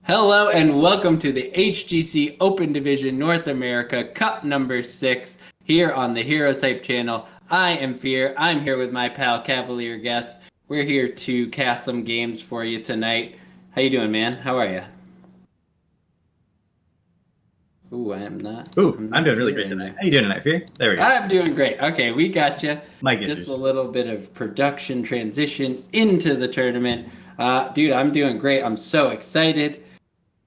Hello and welcome to the HGC Open Division North America Cup number 6 here on the HeroesHype channel. I am Feer. I'm here with my pal CavalierGuest. We're here to cast some games for you tonight. How you doing, man? How are you? Ooh, I'm not I'm doing really great tonight. How you doing tonight, Feer? There we go. I'm doing great. Okay, we got you. Mike Just a little bit of production transition into the tournament. Dude, I'm doing great. I'm so excited.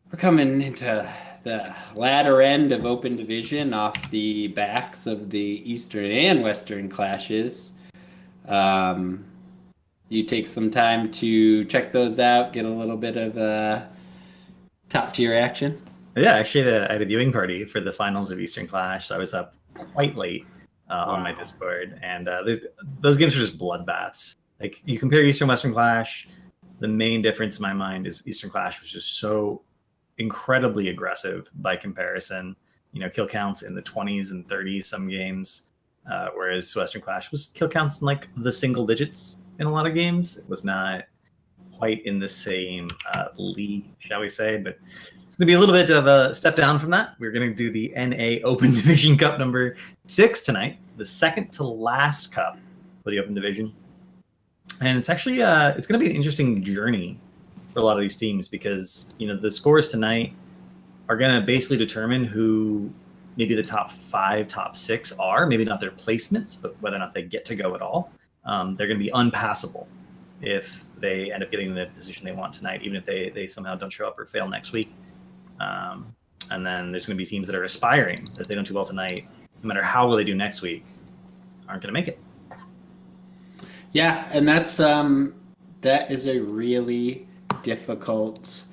We're coming into the latter end of Open Division off the backs of the Eastern and Western clashes. You take some time to check those out, get a little bit of top tier action. Yeah, actually, I had a viewing party for the finals of Eastern Clash. So I was up quite late on my Discord, and those games are just bloodbaths. Like, you compare Eastern Western Clash, the main difference in my mind is Eastern Clash was just so incredibly aggressive by comparison. You know, kill counts in the 20s and 30s some games, whereas Western Clash was kill counts in like the single digits in a lot of games. It was not quite in the same league, shall we say, but it's going to be a little bit of a step down from that. We're going to do the NA Open Division Cup number 6 tonight, the second to last cup for the Open Division. And it's actually it's going to be an interesting journey for a lot of these teams because, you know, the scores tonight are going to basically determine who maybe the top 5, top 6 are. Maybe not their placements, but whether or not they get to go at all. They're going to be unpassable if they end up getting the position they want tonight, even if they somehow don't show up or fail next week. And then there's going to be teams that are aspiring that if they don't do well tonight, no matter how well they do next week, aren't going to make it. Yeah, and that's that is a really difficult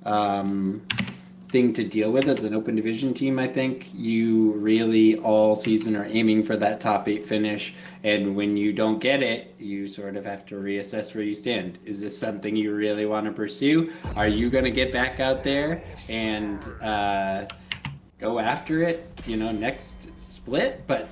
thing to deal with as an Open Division team. I think you really all season are aiming for that top 8 finish, and when you don't get it, you sort of have to reassess where you stand. Is this something you really want to pursue? Are you going to get back out there and go after it, you know, next split? But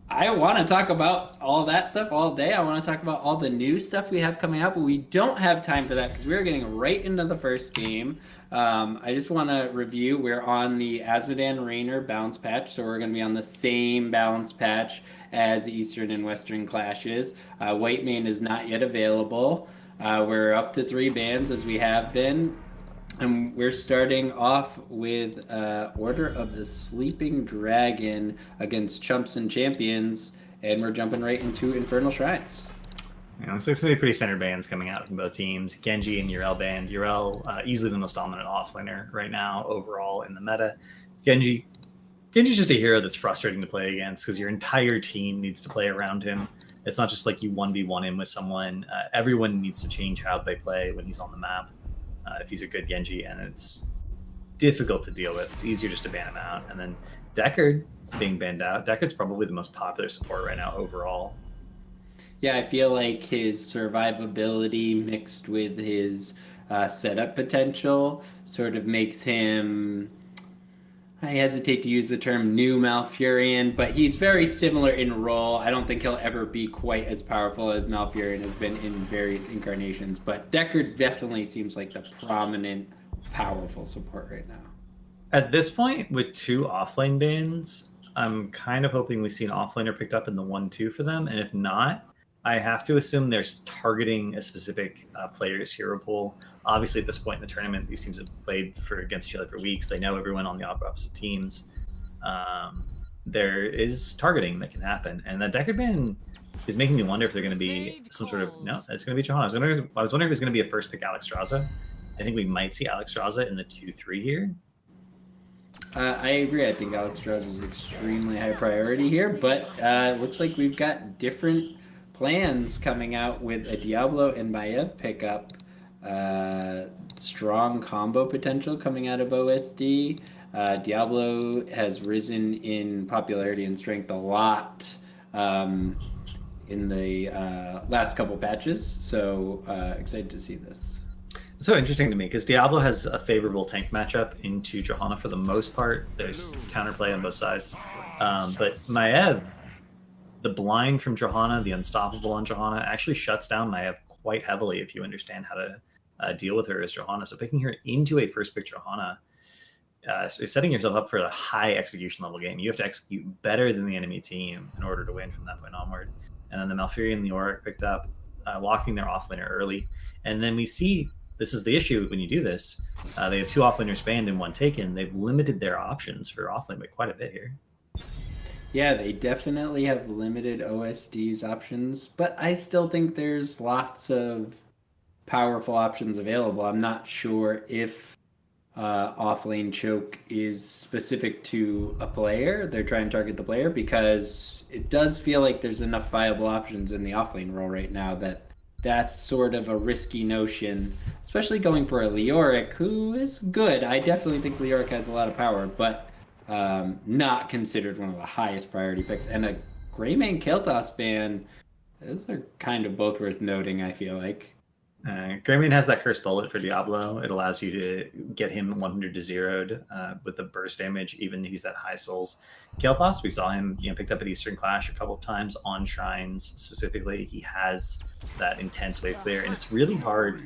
I want to talk about all that stuff all day. I want to talk about all the new stuff we have coming up, but we don't have time for that because we're getting right into the first game. I just want to review. We're on the Azmodan Raynor balance patch, so we're going to be on the same balance patch as the Eastern and Western clashes. White main is not yet available. We're up to 3 bans as we have been. And we're starting off with Order of the Sleeping Dragon against Chumps and Champions, and we're jumping right into Infernal Shrines. Yeah, looks like some pretty standard bans coming out from both teams. Genji and Yrel banned. Yrel, easily the most dominant offlaner right now overall in the meta. Genji's just a hero that's frustrating to play against because your entire team needs to play around him. It's not just like you 1v1 him with someone. Everyone needs to change how they play when he's on the map. If he's a good Genji, and it's difficult to deal with. It's easier just to ban him out. And then Deckard being banned out. Deckard's probably the most popular support right now overall. Yeah, I feel like his survivability mixed with his setup potential sort of makes him, I hesitate to use the term new Malfurion, but he's very similar in role. I don't think he'll ever be quite as powerful as Malfurion has been in various incarnations, but Deckard definitely seems like the prominent, powerful support right now. At this point, with 2 offlane bans, I'm kind of hoping we see an offlaner picked up in the 1-2 for them, and if not, I have to assume they're targeting a specific player's hero pool. Obviously, at this point in the tournament, these teams have played against each other for weeks. They know everyone on the opposite teams. There is targeting that can happen. And that Deckard ban is making me wonder if they're going to be some sort of... No, it's going to be Johanna. I was wondering if it's going to be a first pick Alexstrasza. I think we might see Alexstrasza in the 2-3 here. I agree. I think Alexstrasza is extremely high priority here, but it looks like we've got different plans coming out with a Diablo and Maiev pickup. Strong combo potential coming out of OSD. Diablo has risen in popularity and strength a lot in the last couple patches, so excited to see this. It's so interesting to me because Diablo has a favorable tank matchup into Johanna for the most part. There's counterplay on both sides, but Maiev, the blind from Johanna, the unstoppable on Johanna, actually shuts down Maiev quite heavily if you understand how to deal with her as Johanna. So picking her into a first pick Johanna is setting yourself up for a high execution level game. You have to execute better than the enemy team in order to win from that point onward. And then the Malfurion and the Auric picked up, locking their offlaner early. And then we see, this is the issue when you do this, they have 2 offlaners banned and 1 taken. They've limited their options for offlane by quite a bit here. Yeah, they definitely have limited OSD's options, but I still think there's lots of powerful options available. I'm not sure if offlane choke is specific to a player. They're trying to target the player because it does feel like there's enough viable options in the offlane role right now that's sort of a risky notion, especially going for a Leoric, who is good. I definitely think Leoric has a lot of power, but not considered one of the highest priority picks. And a Greymane Kael'thas ban, those are kind of both worth noting, I feel like. Greymane has that cursed bullet for Diablo. It allows you to get him 100 to 0'd with the burst damage, even if he's at high souls. Kael'thas, we saw him picked up at Eastern Clash a couple of times on shrines specifically. He has that intense wave clear, and it's really hard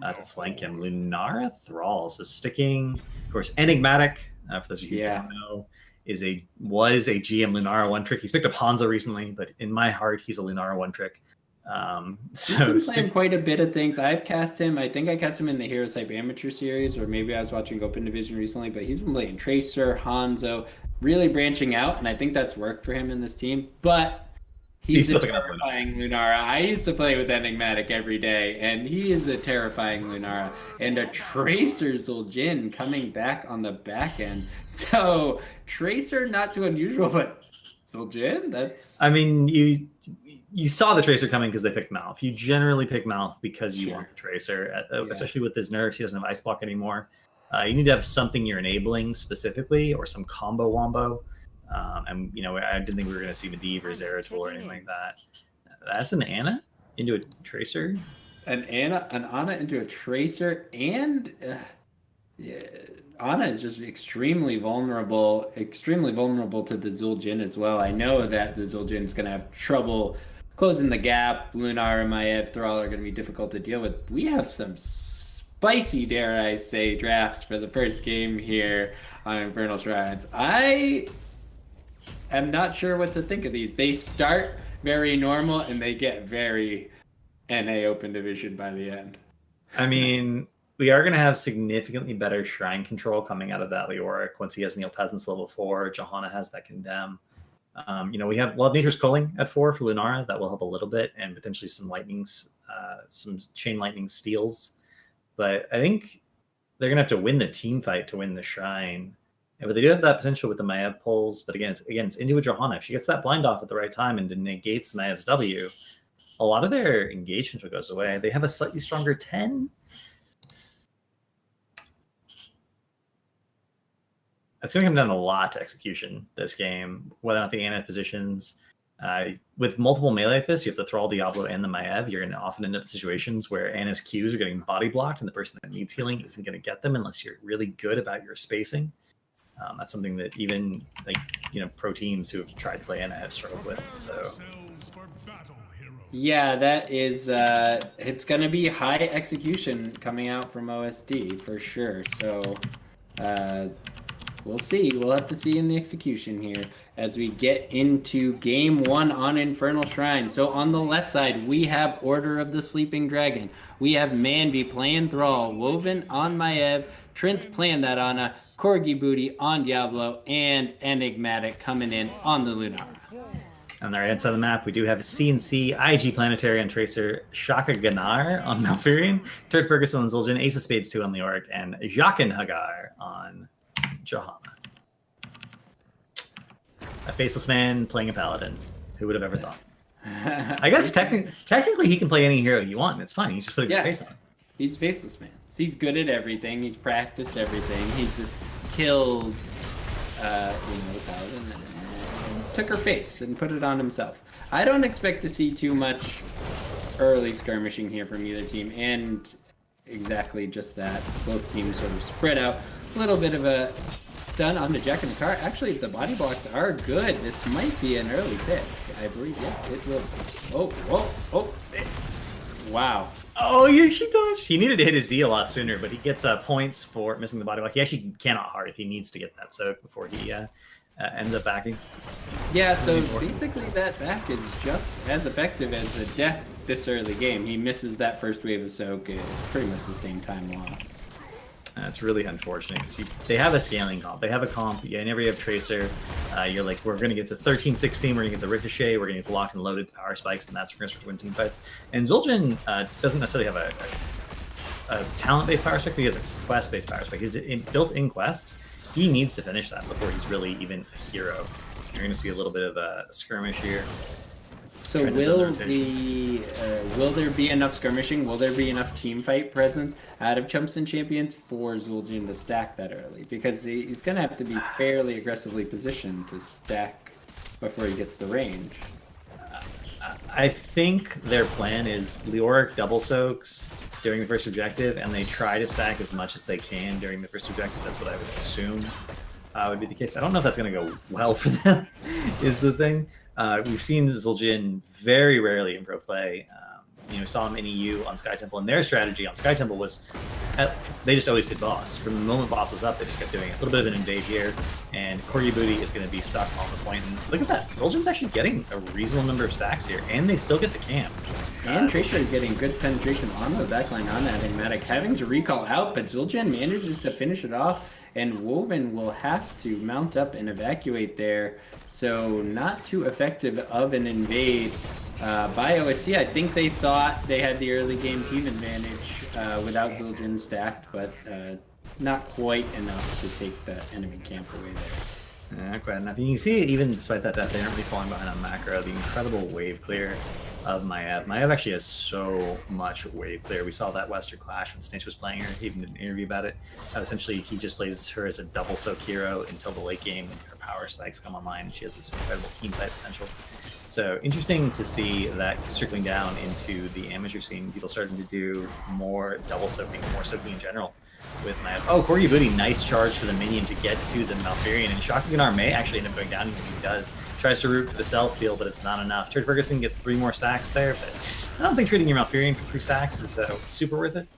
to flank him. Lunara Thrall, so sticking, of course, Enigmatic, for those of you who don't know, was a GM Lunara one trick. He's picked up Hanzo recently, but in my heart, he's a Lunara one trick. He's been playing quite a bit of things. I've cast him. I think I cast him in the HeroesHype Amateur Series, or maybe I was watching Open Division recently, but he's been playing Tracer, Hanzo, really branching out, and I think that's worked for him in this team. But he's a terrifying Lunara. I used to play with Enigmatic every day, and he is a terrifying Lunara. And a Tracer Zul'jin coming back on the back end. So, Tracer, not too unusual, but Zul'jin, that's... I mean, you saw the Tracer coming because they picked Malf. You generally pick Malf because you want the Tracer, especially with his nerfs. He doesn't have Ice Block anymore. You need to have something you're enabling specifically, or some combo wombo. And I didn't think we were going to see Medivh or Zeratul or anything like that. That's an Ana into a Tracer. An Ana into a Tracer, and Ana is just extremely vulnerable to the Zul'jin as well. I know that the Zul'jin is going to have trouble closing the gap. Lunara, Maiev, Thrall are going to be difficult to deal with. We have some spicy, dare I say, drafts for the first game here on Infernal Shrines. I am not sure what to think of these. They start very normal and they get very NA Open Division by the end. I mean, we are going to have significantly better shrine control coming out of that Leoric once he has Neil Peasant's level 4. Johanna has that Condemn. We have Nature's Culling at 4 for Lunara. That will help a little bit, and potentially some lightnings, some chain lightning steals. But I think they're going to have to win the team fight to win the shrine. But they do have that potential with the Maiev pulls. But again, it's into a Johanna. If she gets that blind off at the right time and negates Maev's W, a lot of their engagement goes away. They have a slightly stronger 10. It's going to come down a lot to execution this game, whether or not the Ana positions. With multiple melee like this, you have the Thrall, Diablo, and the Maiev. You're going to often end up in situations where Ana's Qs are getting body blocked, and the person that needs healing isn't going to get them unless you're really good about your spacing. That's something that even pro teams who have tried to play Ana have struggled with. So, yeah, that is it's going to be high execution coming out from OSD for sure. So. We'll see. We'll have to see in the execution here as we get into game 1 on Infernal Shrine. So on the left side, we have Order of the Sleeping Dragon. We have Manby playing Thrall, Woven on Maiev, Trent playing that Ana, Corgi Booty on Diablo, and Enigmatic coming in on the Lunara. On the right hand side of the map, we do have CNC, IG Planetary on Tracer, Shaka Ganar on Malfurion, Turd Ferguson on Zul'jin, Ace of Spades 2 on Leoric, and Jaqen Hagar on Johanna. A faceless man playing a paladin. Who would have ever thought? I guess technically he can play any hero you want. It's fine. You just put a good face on him. He's faceless man. He's good at everything. He's practiced everything. He's just killed the paladin and took her face and put it on himself. I don't expect to see too much early skirmishing here from either team, and exactly just that. Both teams sort of spread out. A little bit of a stun on the Jack in the car. Actually, if the body blocks are good, this might be an early pick. I believe, yeah, it will. Wow. Oh, yeah, she dodged. He needed to hit his D a lot sooner, but he gets points for missing the body block. He actually cannot hearth. He needs to get that soak before he ends up backing. Yeah, so basically that back is just as effective as a death this early game. He misses that first wave of soak. It's pretty much the same time lost. It's really unfortunate because they have a scaling comp. They have a comp. Yeah, whenever you have Tracer, you're like, we're going to get to 13-16, we're going to get the Ricochet, we're going to get the lock and loaded, the power spikes, and that's we're going to win team fights. And Zul'jin doesn't necessarily have a talent-based power spike, but he has a quest-based power spike. He's built in quest. He needs to finish that before he's really even a hero. You're going to see a little bit of a skirmish here. So will there be enough skirmishing? Will there be enough team fight presence out of Chumps and Champions for Zul'jin to stack that early? Because he's going to have to be fairly aggressively positioned to stack before he gets the range. I think their plan is Leoric double soaks during the first objective, and they try to stack as much as they can during the first objective. That's what I would assume would be the case. I don't know if that's going to go well for them, is the thing. We've seen Zul'jin very rarely in pro play. Saw him in EU on Sky Temple, and their strategy on Sky Temple was they just always did boss. From the moment boss was up, they just kept doing it. A little bit of an invade here, and Corgi Booty is going to be stuck on the point. And look at that, Zul'jin's actually getting a reasonable number of stacks here, and they still get the camp. And Tracer is getting good penetration on the backline on that Enigmatic, having to recall out, but Zul'jin manages to finish it off, and Woven will have to mount up and evacuate there. So not too effective of an invade by OST. I think they thought they had the early game team advantage without Zul'jin stacked, but not quite enough to take the enemy camp away there. Not quite enough. You can see, even despite that death, they aren't really falling behind on macro. The incredible wave clear of Maiev. Maiev actually has so much wave clear. We saw that Western Clash when Snitch was playing her. He even did an interview about it. Essentially, he just plays her as a double soak hero until the late game when her power spikes come online, and she has this incredible team fight potential. So interesting to see that trickling down into the amateur scene. People starting to do more double soaking, more soaking in general with Maiev. Oh, Corgi Booty, nice charge for the minion to get to the Malfurion, and Shakuganar may actually end up going down. He does. Tries to root for the self heal, but it's not enough. Turd Ferguson gets 3 more stacks there, but I don't think trading your Malfurion for 3 stacks is super worth it.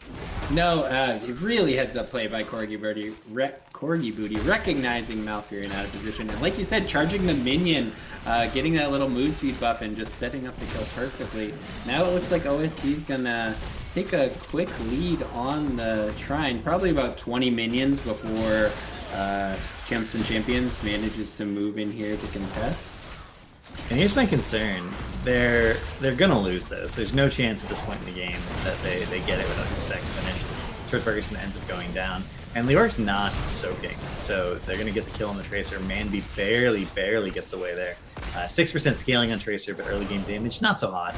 No, it really heads up play by Corgi Booty, recognizing Malfurion out of position. And like you said, charging the minion, getting that little move speed buff and just setting up the kill perfectly. Now it looks like OST's gonna take a quick lead on the Shrine, probably about 20 minions before Chumps and Champions manages to move in here to contest. And here's my concern. They're gonna lose this. There's no chance at this point in the game that they get it without his stacks finished. Turd Ferguson ends up going down. And Leoric's not soaking, so they're gonna get the kill on the Tracer. Manby barely gets away there. 6% scaling on Tracer, but early game damage, not so hot.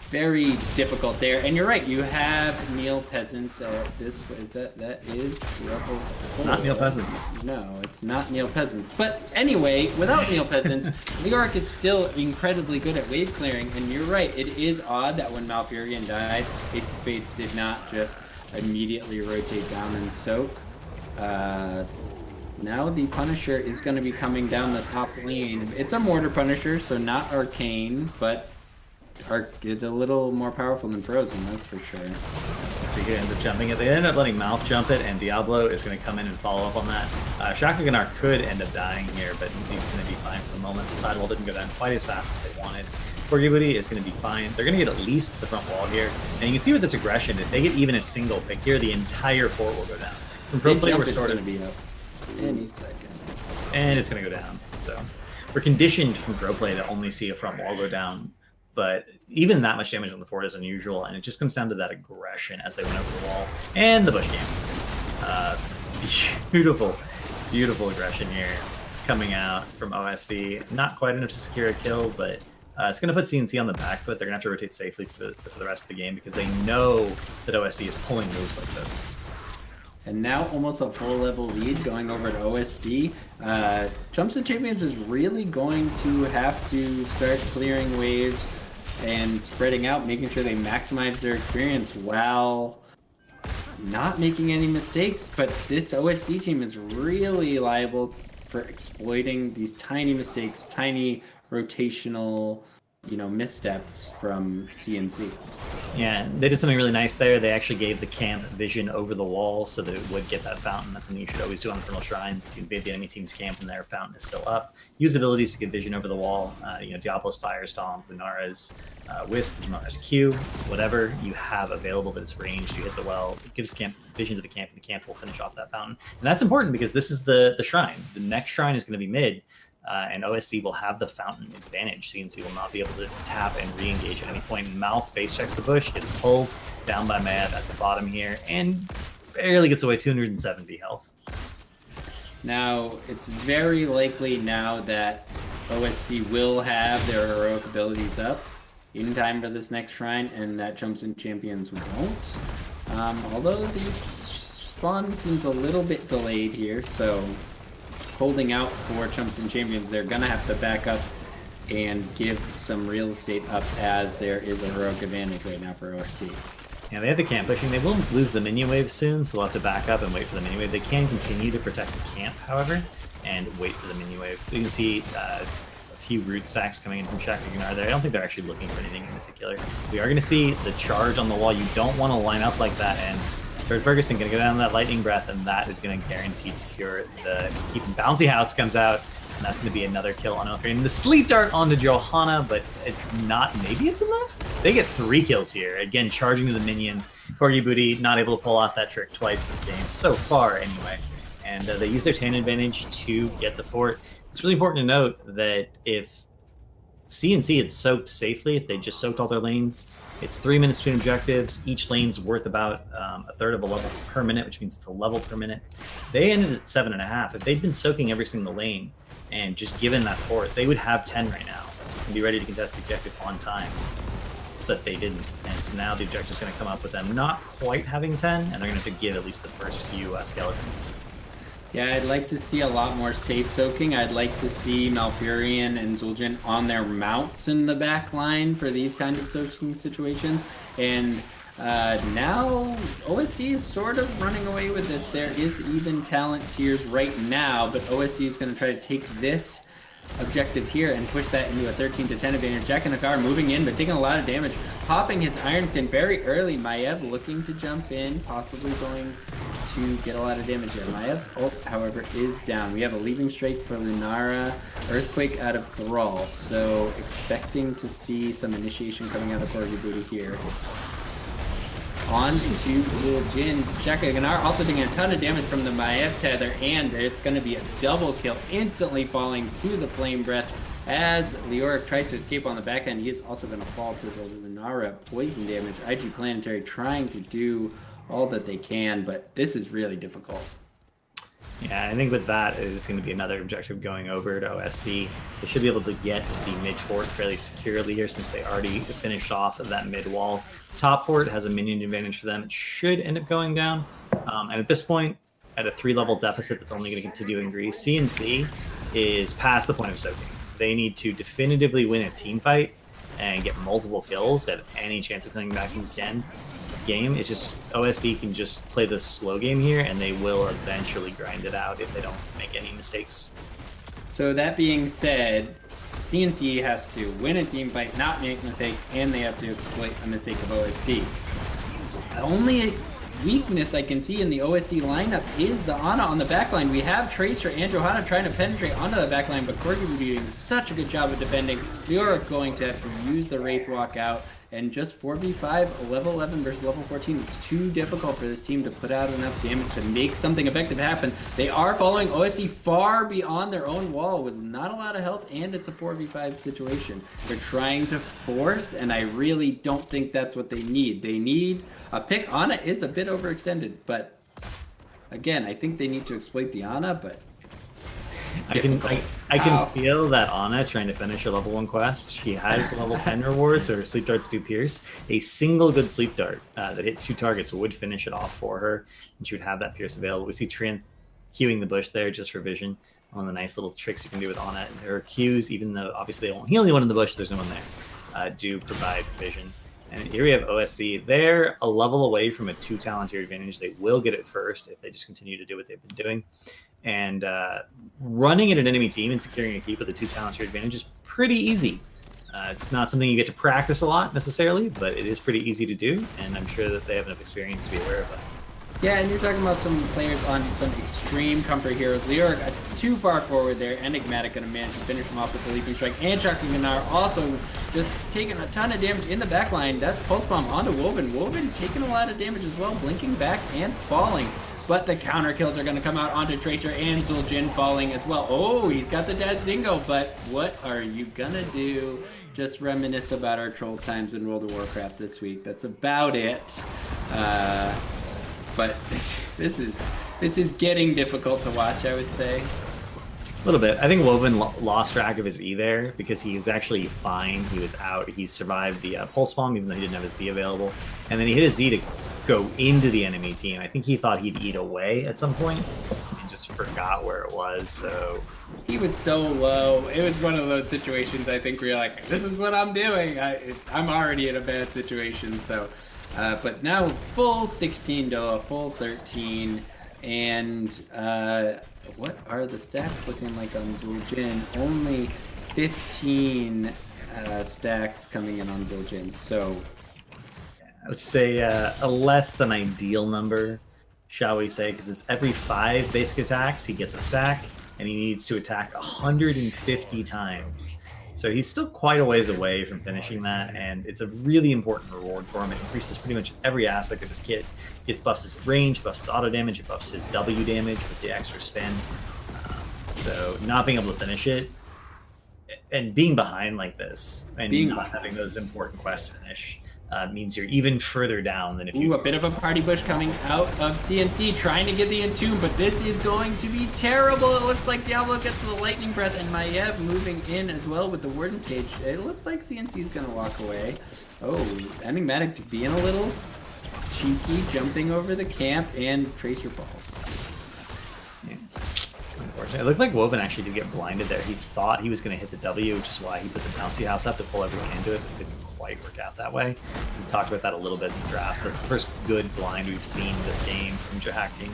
Very difficult there, and you're right. You have Neil Peasants. That is Rebel. It's not Neil Peasants. No, it's not Neil Peasants. But anyway, without Neil Peasants, Leoric is still incredibly good at wave clearing. And you're right. It is odd that when Malfurion died, Ace of Spades did not just immediately rotate down and soak. Now the Punisher is going to be coming down the top lane. It's a Mortar Punisher, so not Arcane, but it's a little more powerful than Frozen, that's for sure. Let's see who ends up jumping it. They end up letting Mouth jump it, and Diablo is going to come in and follow up on that. Shakuganar could end up dying here, but he's going to be fine for the moment. The sidewall didn't go down quite as fast as they wanted. Corgi Booty is going to be fine. They're going to get at least the front wall here. And you can see with this aggression, if they get even a single pick here, the entire fort will go down. From pro play, we're sort of going to be up any second. And it's going to go down. So we're conditioned from pro play to only see a front wall go down. But even that much damage on the fort is unusual, and it just comes down to that aggression as they went over the wall. And the bush game. Beautiful aggression here coming out from OSD. Not quite enough to secure a kill, but it's going to put CNC on the back foot. They're going to have to rotate safely for the rest of the game because they know that OSD is pulling moves like this. And now almost a full level lead going over to OSD. Chumps and Champions is really going to have to start clearing waves and spreading out, making sure they maximize their experience while not making any mistakes. But this OSD team is really liable for exploiting these tiny mistakes, tiny rotational missteps from CNC. Yeah, they did something really nice there. They actually gave the camp vision over the wall so that it would get that fountain. That's something you should always do on Infernal Shrines. If you invade the enemy team's camp and their fountain is still up, use abilities to get vision over the wall. Diablo's Firestomp, Lunara's Wisp, Lunara's Q, whatever you have available that it's ranged, you hit the well, it gives camp vision to the camp, and the camp will finish off that fountain. And that's important because this is the shrine. The next shrine is going to be mid. And OSD will have the fountain advantage. CNC will not be able to tap and re-engage at any point. Mouth face checks the bush, gets pulled down by Mad at the bottom here, and barely gets away 270 health. Now, it's very likely now that OSD will have their heroic abilities up in time for this next shrine, and that Chumps and Champions won't. Although these spawn seems a little bit delayed here, so holding out for Chumps and Champions, they're going to have to back up and give some real estate up, as there is a heroic advantage right now for OSD. Yeah, they have the camp pushing. They will lose the minion wave soon, so they'll have to back up and wait for the minion wave. They can continue to protect the camp, however, and wait for the minion wave. You can see a few root stacks coming in from Shaka Gunnar there. I don't think they're actually looking for anything in particular. We are going to see the charge on the wall. You don't want to line up like that, and Fred Ferguson going to go down that lightning breath, and that is going to guarantee secure the keeping. Bouncy House comes out, and that's going to be another kill on Elfrine. The sleep dart onto Johanna, but it's not. Maybe it's enough. They get 3 kills here. Again, charging to the minion. Corgi Booty not able to pull off that trick twice this game so far, anyway. And they use their tan advantage to get the fort. It's really important to note that if CNC had soaked safely, if they just soaked all their lanes, it's 3 minutes between objectives. Each lane's worth about a third of a level per minute, which means it's a level per minute. They ended at 7.5. If they'd been soaking every single lane and just given that fort, they would have 10 right now and be ready to contest the objective on time. But they didn't. And so now the objective's going to come up with them not quite having 10, and they're going to have to give at least the first few skeletons. Yeah, I'd like to see a lot more safe soaking. I'd like to see Malfurion and Zul'jin on their mounts in the back line for these kind of soaking situations. And now OSD is sort of running away with this. There is even talent tiers right now, but OSD is going to try to take this objective here and push that into a 13 to 10 advantage. Jack and Akar moving in, but taking a lot of damage. Popping his Iron Skin very early. Maiev looking to jump in, possibly going to get a lot of damage here. Maev's ult, however, is down. We have a leaving strike for Lunara, Earthquake out of Thrall, so expecting to see some initiation coming out of Corgi Booty here. On to Zul'jin. Shaka Gunnar also taking a ton of damage from the Maiev tether, and it's going to be a double kill, instantly falling to the Flame Breath as Leoric tries to escape on the back end. He is also going to fall to the Lunara poison damage. IG Planetary trying to do all that they can, but this is really difficult. Yeah, I think with that is going to be another objective going over to OSD. They should be able to get the mid fort fairly securely here since they already finished off of that mid wall. Top fort has a minion advantage for them. It should end up going down. And at this point, at a 3-level deficit that's only going to continue to increase, CNC is past the point of soaking. They need to definitively win a team fight and get multiple kills to have any chance of coming back in this game. It's just OSD can just play the slow game here, and they will eventually grind it out if they don't make any mistakes. So that being said, CNC has to win a team fight, not make mistakes, and they have to exploit a mistake of OSD. The only weakness I can see in the OSD lineup is the Ana on the backline. We have Tracer and Johanna trying to penetrate onto the backline, but Corgi will be doing such a good job of defending. Leoric going to have to use the Wraith Walk out, and just 4v5, level 11 versus level 14. It's too difficult for this team to put out enough damage to make something effective happen. They are following OSD far beyond their own wall with not a lot of health, and it's a 4v5 situation. They're trying to force, and I really don't think that's what they need. They need a pick. Ana is a bit overextended, but again, I think they need to exploit the Ana, but I can feel that Ana trying to finish her level 1 quest. She has the level 10 rewards, so her sleep darts do pierce. A single good sleep dart that hit 2 targets would finish it off for her, and she would have that pierce available. We see Trin queuing the bush there just for vision. One of the nice little tricks you can do with Ana. And her Qs, even though obviously they won't heal anyone in the bush, there's no one there, do provide vision. And here we have OSD. They're a level away from a 2 talent tier advantage. They will get it first if they just continue to do what they've been doing. And running at an enemy team and securing a keep with a 2 talent tier advantage is pretty easy. It's not something you get to practice a lot necessarily, but it is pretty easy to do, and I'm sure that they have enough experience to be aware of it. Yeah, and you're talking about some players on some extreme comfort heroes. Leor got too far forward there. Enigmatic going to manage to finish him off with the Leaping Strike. And Shocking Gnar also just taking a ton of damage in the back line. That's Pulse Bomb onto Woven. Woven taking a lot of damage as well, blinking back and falling. But the counter kills are going to come out onto Tracer and Zul'jin falling as well. Oh, he's got the Daz Dingo, but what are you going to do? Just reminisce about our troll times in World of Warcraft this week. That's about it. But this is getting difficult to watch, I would say. A little bit. I think Woven lost track of his E there because he was actually fine. He was out. He survived the Pulse Bomb even though he didn't have his D available. And then he hit his E to go into the enemy team. I think he thought he'd eat away at some point and just forgot where it was. So he was so low. It was one of those situations I think where you're like, this is what I'm doing. I'm already in a bad situation, so... but now full 16 Doa, full 13, and what are the stats looking like on Zul'jin? Only 15 stacks coming in on Zul'jin, so... I would say a less than ideal number, shall we say, because it's every 5 basic attacks he gets a stack, and he needs to attack 150 times. So he's still quite a ways away from finishing that, and it's a really important reward for him. It increases pretty much every aspect of his kit. It buffs his range, buffs his auto damage, it buffs his W damage with the extra spin. So not being able to finish it, and being behind like this, and not having those important quests finish, means you're even further down than if you... Ooh, a bit of a party bush coming out of CNC, trying to get the Entomb, but this is going to be terrible. It looks like Diablo gets the Lightning Breath, and Maiev moving in as well with the Warden's Cage. It looks like CNC is going to walk away. Oh, Enigmatic being a little cheeky, jumping over the camp, and Tracer falls. Yeah. Unfortunately, it looked like Woven actually did get blinded there. He thought he was going to hit the W, which is why he put the bouncy house up to pull everyone into it. It didn't quite work out that way. We talked about that a little bit in the draft. So that's the first good blind we've seen this game from Jahacking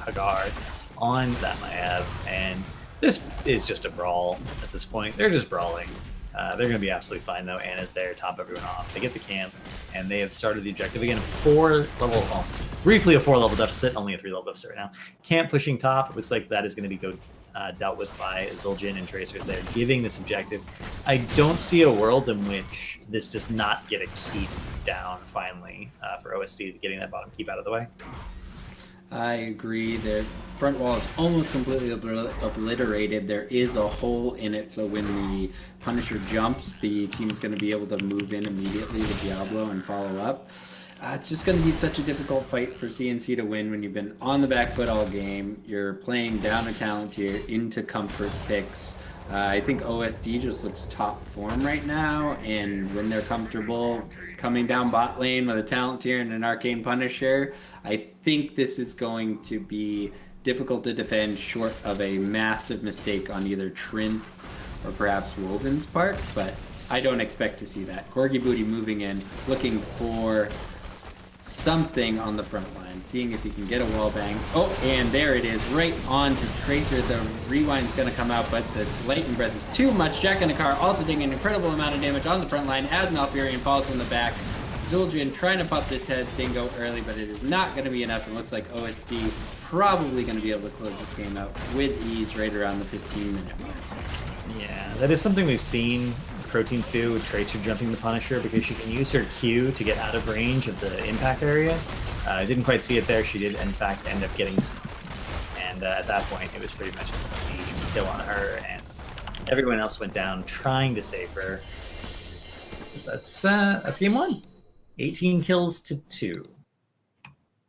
Haggard on that Maiev. And this is just a brawl at this point. They're just brawling. They're going to be absolutely fine, though. Anna's there, top everyone off. They get the camp, and they have started the objective again. Briefly a 4-level deficit, only a 3-level deficit right now. Camp pushing top. It looks like that is going to be dealt with by Zul'jin and Tracer. They're giving this objective. I don't see a world in which this does not get a keep down, finally, for OSD, getting that bottom keep out of the way. I agree. Their front wall is almost completely obliterated. There is a hole in it, so when the Punisher jumps, the team's going to be able to move in immediately with Diablo and follow up. It's just going to be such a difficult fight for CNC to win when you've been on the back foot all game. You're playing down a talent tier into comfort picks. I think OSD just looks top form right now, and when they're comfortable coming down bot lane with a talent tier and an Arcane Punisher, I think this is going to be difficult to defend short of a massive mistake on either Trinth or perhaps Woven's part, but I don't expect to see that. Corgi Booty moving in, looking for something on the front line, seeing if he can get a wall bang. Oh, and there it is, right on to Tracer. The rewind's going to come out, but the Lightning Breath is too much. Jack in the car also taking an incredible amount of damage on the front line as Malfurion falls in the back. Zul'jin trying to pop the Tez Dingo early, but it is not going to be enough. It looks like OSD probably going to be able to close this game out with ease right around the 15-minute mark. Yeah, that is something we've seen pro teams do with Tracer jumping the Punisher, because she can use her Q to get out of range of the impact area. I didn't quite see it there. She did, in fact, end up getting stunned. And at that point, it was pretty much a kill on her, and everyone else went down trying to save her. That's game 1. 18 kills to 2.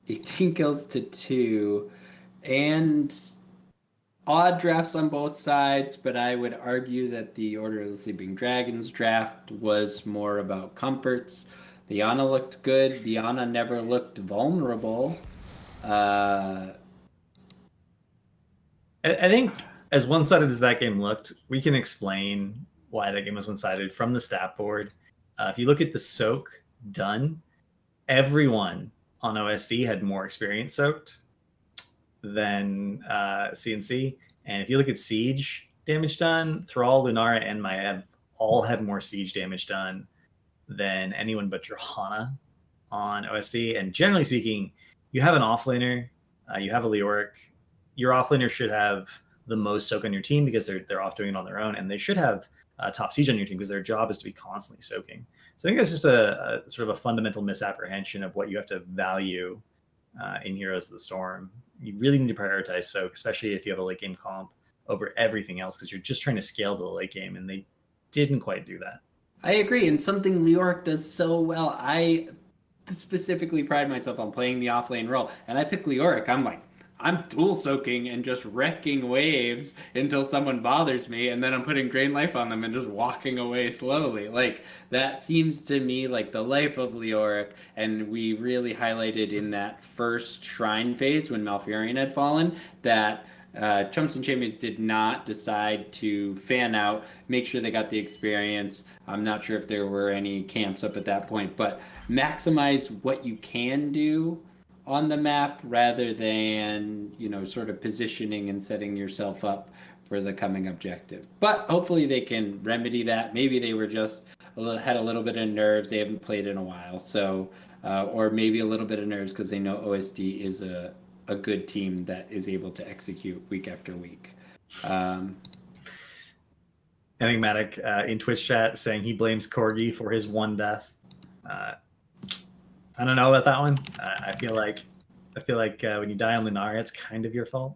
18 kills to 2. And odd drafts on both sides, but I would argue that the Order of the Sleeping Dragons draft was more about comforts. The Ana looked good. The Ana never looked vulnerable. I think as one-sided as that game looked, we can explain why that game was one-sided from the stat board. If you look at the soak done, everyone on OSD had more experience soaked than CNC. And if you look at Siege damage done, Thrall, Lunara, and Maiev all had more siege damage done than anyone but Johanna on OSD. And generally speaking, you have an offlaner, you have a Leoric. Your offlaner should have the most soak on your team because they're off doing it on their own, and they should have top siege on your team because their job is to be constantly soaking. So I think that's just a sort of a fundamental misapprehension of what you have to value in Heroes of the Storm. You really need to prioritize soak, especially if you have a late game comp over everything else, because you're just trying to scale to the late game, and they didn't quite do that. I agree, and something Leoric does so well. I specifically pride myself on playing the offlane role, and I pick Leoric. I'm dual soaking and just wrecking waves until someone bothers me, and then I'm putting Drain Life on them and just walking away slowly. Like, that seems to me like the life of Leoric, and we really highlighted in that first Shrine phase when Malfurion had fallen that Chumps and Champions did not decide to fan out, make sure they got the experience. I'm not sure if there were any camps up at that point, but maximize what you can do on the map rather than, sort of positioning and setting yourself up for the coming objective. But hopefully they can remedy that. Maybe they were just had a little bit of nerves. They haven't played in a while, so or maybe a little bit of nerves because they know OSD is a good team that is able to execute week after week. Enigmatic in Twitch chat saying he blames Corgi for his one death. I don't know about that one. I feel like when you die on Lunaria, it's kind of your fault.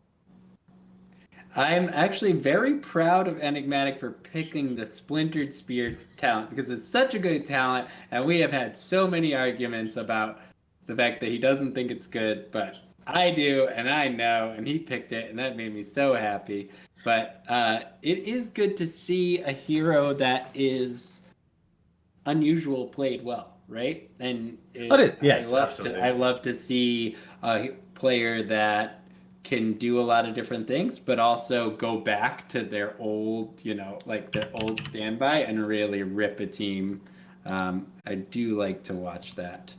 I'm actually very proud of Enigmatic for picking the Splintered Spear talent because it's such a good talent, and we have had so many arguments about the fact that he doesn't think it's good, but I do, and I know, and he picked it, and that made me so happy. But it is good to see a hero that is unusual played well, right? And yes, absolutely. I love to see a player that can do a lot of different things, but also go back to their old, their old standby and really rip a team. I do like to watch that.